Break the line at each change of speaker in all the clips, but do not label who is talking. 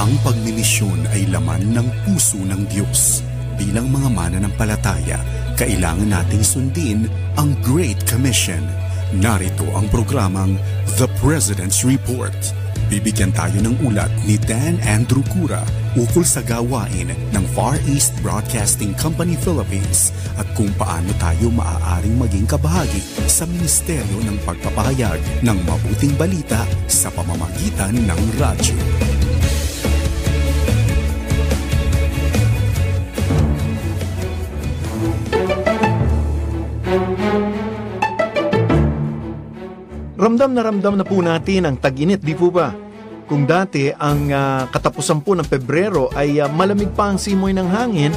Ang pagnimisyon ay laman ng puso ng Diyos. Bilang mga mananampalataya, kailangan nating sundin ang Great Commission. Narito ang programang The President's Report. Bibigyan tayo ng ulat ni Dan Andrew Cura ukol sa gawain ng Far East Broadcasting Company Philippines at kung paano tayo maaaring maging kabahagi sa ministeryo ng pagpapahayag ng mabuting balita sa pamamagitan ng radyo.
Ramdam na po natin ang tag-init, di po ba? Kung dati ang katapusan po ng Pebrero ay malamig pa ang simoy ng hangin,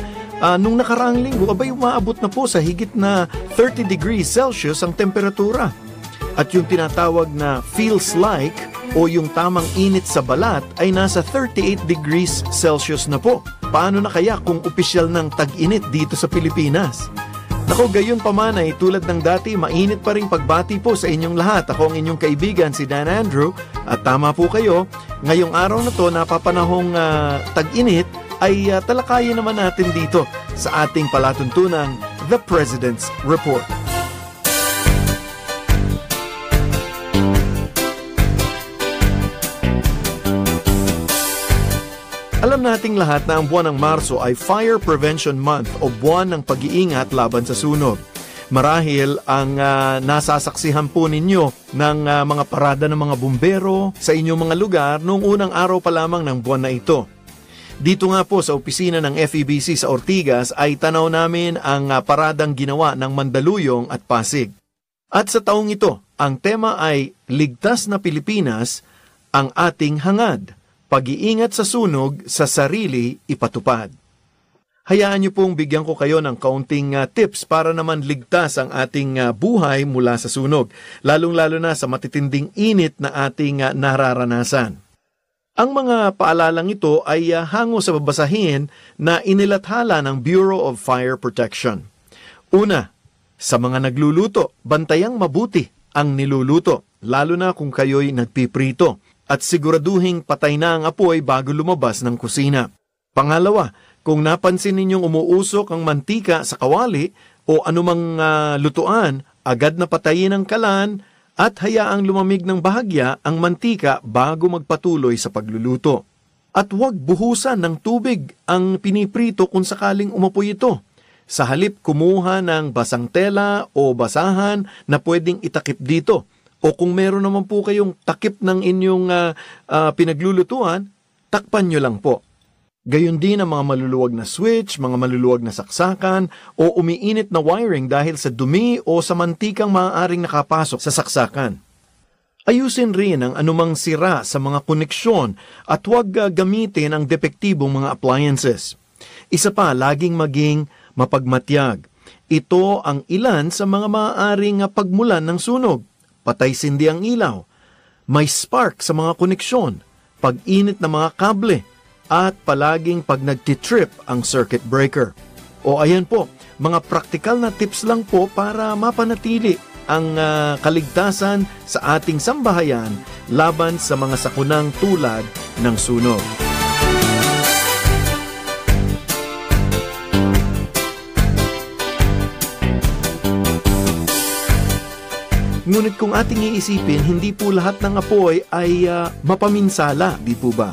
nung nakaraang linggo, abay umaabot na po sa higit na 30 degrees Celsius ang temperatura. At yung tinatawag na feels like o yung tamang init sa balat ay nasa 38 degrees Celsius na po. Paano na kaya kung opisyal ng tag-init dito sa Pilipinas? Nako, gayon pa man ay tulad ng dati, mainit pa rin pagbati po sa inyong lahat. Ako ang inyong kaibigan, si Dan Andrew. At tama po kayo, ngayong araw na to, napapanahong tag-init, ay talakayin naman natin dito sa ating palatuntunang The President's Report. Alam nating lahat na ang buwan ng Marso ay Fire Prevention Month o buwan ng pag-iingat laban sa sunog. Marahil ang nasasaksihan po ninyo ng mga parada ng mga bumbero sa inyong mga lugar noong unang araw pa lamang ng buwan na ito. Dito nga po sa opisina ng FEBC sa Ortigas ay tanaw namin ang paradang ginawa ng Mandaluyong at Pasig. At sa taong ito, ang tema ay Ligtas na Pilipinas, ang ating hangad. Pag-iingat sa sunog, sa sarili ipatupad. Hayaan niyo pong bigyan ko kayo ng kaunting tips para naman ligtas ang ating buhay mula sa sunog, lalong-lalo na sa matitinding init na ating nararanasan. Ang mga paalalang ito ay hango sa babasahin na inilathala ng Bureau of Fire Protection. Una, sa mga nagluluto, bantayang mabuti ang niluluto, lalo na kung kayo'y nagpiprito. At siguraduhing patay na ang apoy bago lumabas ng kusina. Pangalawa, kung napansin ninyong umuusok ang mantika sa kawali o anumang lutuan, agad na patayin ang kalan at hayaang lumamig ng bahagya ang mantika bago magpatuloy sa pagluluto. At huwag buhusan ng tubig ang piniprito kung sakaling umapoy ito. Sa halip, kumuha ng basang tela o basahan na pwedeng itakip dito. O kung meron naman po kayong takip ng inyong pinaglulutuan, takpan nyo lang po. Gayon din ang mga maluluwag na switch, mga maluluwag na saksakan, o umiinit na wiring dahil sa dumi o sa mantikang maaaring nakapasok sa saksakan. Ayusin rin ang anumang sira sa mga koneksyon at huwag gamitin ang depektibong mga appliances. Isa pa, laging maging mapagmatyag. Ito ang ilan sa mga maaaring pagmulan ng sunog. Patay sindi ang ilaw, may spark sa mga koneksyon, pag-init ng mga kable, at palaging pag nagtitrip ang circuit breaker. O ayan po, mga praktikal na tips lang po para mapanatili ang kaligtasan sa ating sambahayan laban sa mga sakunang tulad ng sunog. Ngunit kung ating iisipin, hindi po lahat ng apoy ay mapaminsala, di po ba?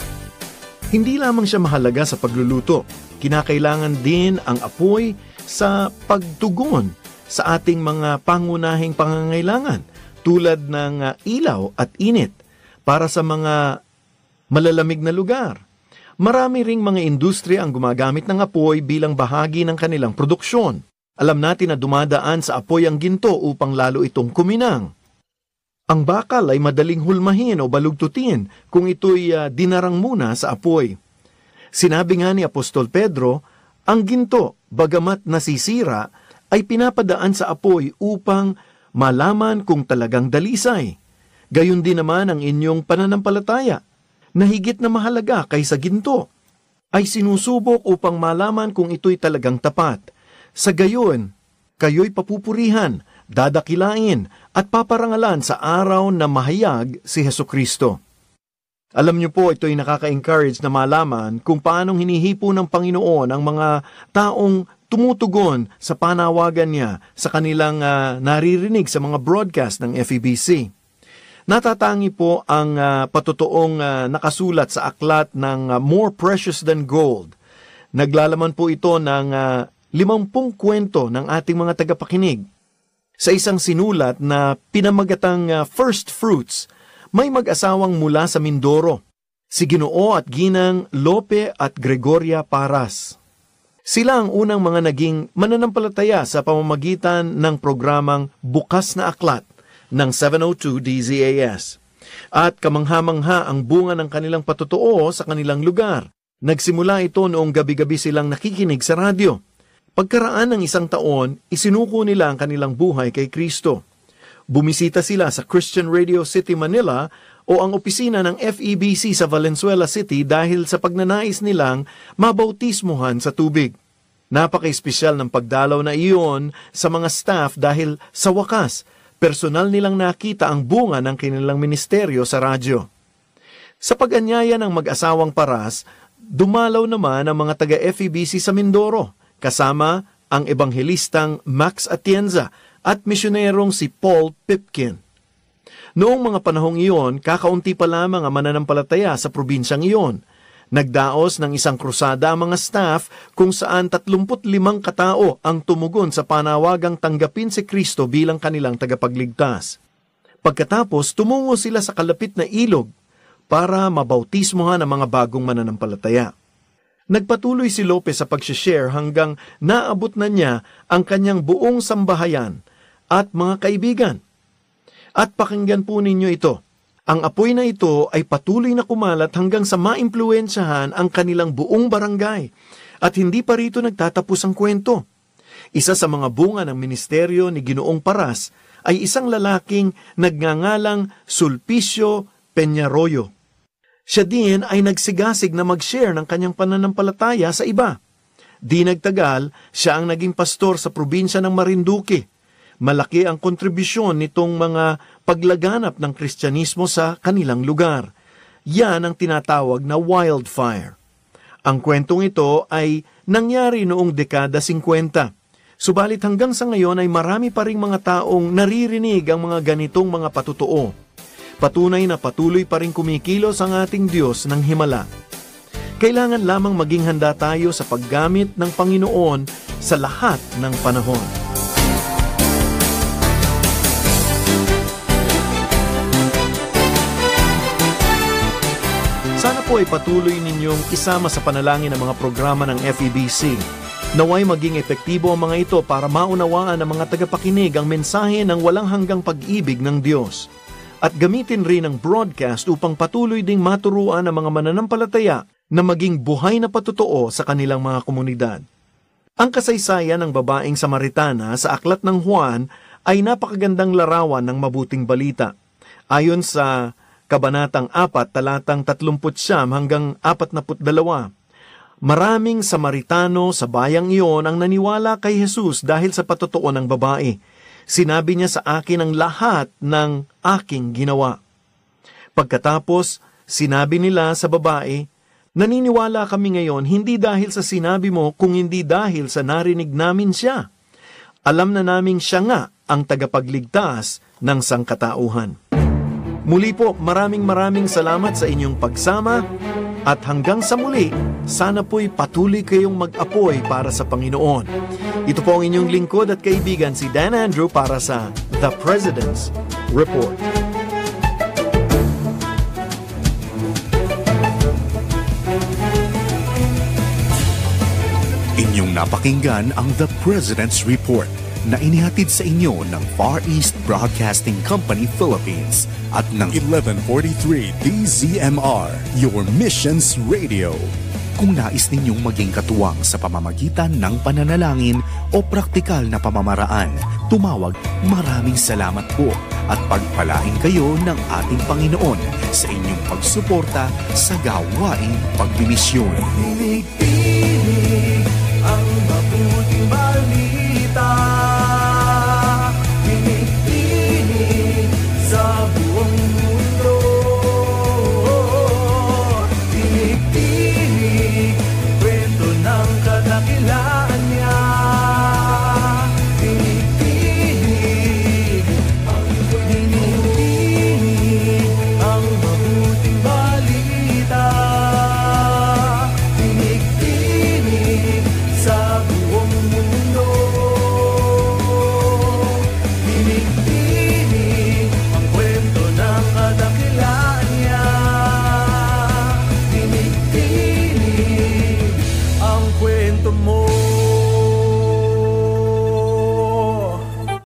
Hindi lamang siya mahalaga sa pagluluto. Kinakailangan din ang apoy sa pagtugon sa ating mga pangunahing pangangailangan tulad ng ilaw at init para sa mga malalamig na lugar. Marami ring mga industriya ang gumagamit ng apoy bilang bahagi ng kanilang produksyon. Alam natin na dumadaan sa apoy ang ginto upang lalo itong kuminang. Ang bakal ay madaling hulmahin o balugtutin kung ito'y dinarang muna sa apoy. Sinabi nga ni Apostol Pedro, ang ginto, bagamat nasisira, ay pinapadaan sa apoy upang malaman kung talagang dalisay. Gayon din naman ang inyong pananampalataya, na higit na mahalaga kaysa ginto, ay sinusubok upang malaman kung ito'y talagang tapat. Sa gayon, kayo'y papupurihan, dadakilain at paparangalan sa araw na mahayag si Hesukristo. Alam niyo po, ito'y nakaka-encourage na malaman kung paanong hinihipo ng Panginoon ang mga taong tumutugon sa panawagan niya sa kanilang naririnig sa mga broadcast ng FEBC. Natatangi po ang patutuong nakasulat sa aklat ng More Precious Than Gold. Naglalaman po ito ng 50 kwento ng ating mga tagapakinig. Sa isang sinulat na pinamagatang First Fruits, may mag-asawang mula sa Mindoro, si Ginoo at Ginang Lope at Gregoria Paras. Sila ang unang mga naging mananampalataya sa pamamagitan ng programang Bukas na Aklat ng 702 DZAS. At kamangha-mangha ang bunga ng kanilang patutuo sa kanilang lugar. Nagsimula ito noong gabi-gabi silang nakikinig sa radyo. Pagkaraan ng 1 taon, isinuko nila ang kanilang buhay kay Kristo. Bumisita sila sa Christian Radio City, Manila o ang opisina ng FEBC sa Valenzuela City dahil sa pagnanais nilang mabautismuhan sa tubig. Napaka-espesyal ng pagdalaw na iyon sa mga staff dahil sa wakas, personal nilang nakita ang bunga ng kanilang ministeryo sa radyo. Sa pag-anyaya ng mag-asawang Paras, dumalaw naman ang mga taga-FEBC sa Mindoro, kasama ang ebanghelistang Max Atienza at misyonerong si Paul Pipkin. Noong mga panahong iyon, kakaunti pa lamang ang mananampalataya sa probinsyang iyon. Nagdaos ng isang krusada ang mga staff kung saan 35 katao ang tumugon sa panawagang tanggapin si Kristo bilang kanilang tagapagligtas. Pagkatapos, tumungo sila sa kalapit na ilog para mabautismohan ang mga bagong mananampalataya. Nagpatuloy si Lopez sa pag-share hanggang naabot na niya ang kanyang buong sambahayan at mga kaibigan. At pakinggan po ninyo ito. Ang apoy na ito ay patuloy na kumalat hanggang sa maimpluwensyahan ang kanilang buong barangay. At hindi pa rito nagtatapos ang kwento. Isa sa mga bunga ng ministeryo ni Ginoong Paras ay isang lalaking nagngangalang Sulpicio Peñarroyo. Siya din ay nagsigasig na mag-share ng kanyang pananampalataya sa iba. Di nagtagal, siya ang naging pastor sa probinsya ng Marinduque. Malaki ang kontribusyon nitong mga paglaganap ng Kristyanismo sa kanilang lugar. Yan ang tinatawag na wildfire. Ang kwentong ito ay nangyari noong dekada 50. Subalit hanggang sa ngayon ay marami pa ring mga taong naririnig ang mga ganitong mga patutuo. Patunay na patuloy pa rin kumikilos ang ating Diyos ng himala. Kailangan lamang maging handa tayo sa paggamit ng Panginoon sa lahat ng panahon. Sana po ay patuloy ninyong isama sa panalangin ng mga programa ng FEBC. Naway maging epektibo ang mga ito para maunawaan ng mga tagapakinig ang mensahe ng walang hanggang pag-ibig ng Diyos. At gamitin rin ang broadcast upang patuloy ding maturuan ang mga mananampalataya na maging buhay na patutuo sa kanilang mga komunidad. Ang kasaysayan ng babaeng Samaritana sa Aklat ng Juan ay napakagandang larawan ng mabuting balita. Ayon sa Kabanatang 4, talatang 39 hanggang 42, maraming Samaritano sa bayang iyon ang naniwala kay Jesus dahil sa patutuo ng babae. Sinabi niya sa akin ang lahat ng aking ginawa. Pagkatapos, sinabi nila sa babae, naniniwala kami ngayon hindi dahil sa sinabi mo kung hindi dahil sa narinig namin siya. Alam na naming siya nga ang tagapagligtas ng sangkatauhan. Muli po, maraming salamat sa inyong pagsama at hanggang sa muli, sana po'y patuloy kayong mag-apoy para sa Panginoon. Ito po ang inyong lingkod at kaibigan si Dan Andrew para sa The President's Report.
Inyong napakinggan ang The President's Report na inihatid sa inyo ng Far East Broadcasting Company Philippines at ng 1143 DZMR, Your Missions Radio. Kung nais ninyong maging katuwang sa pamamagitan ng pananalangin o praktikal na pamamaraan, tumawag. Maraming salamat po at pagpalain kayo ng ating Panginoon sa inyong pagsuporta sa gawaing pagmimisyon.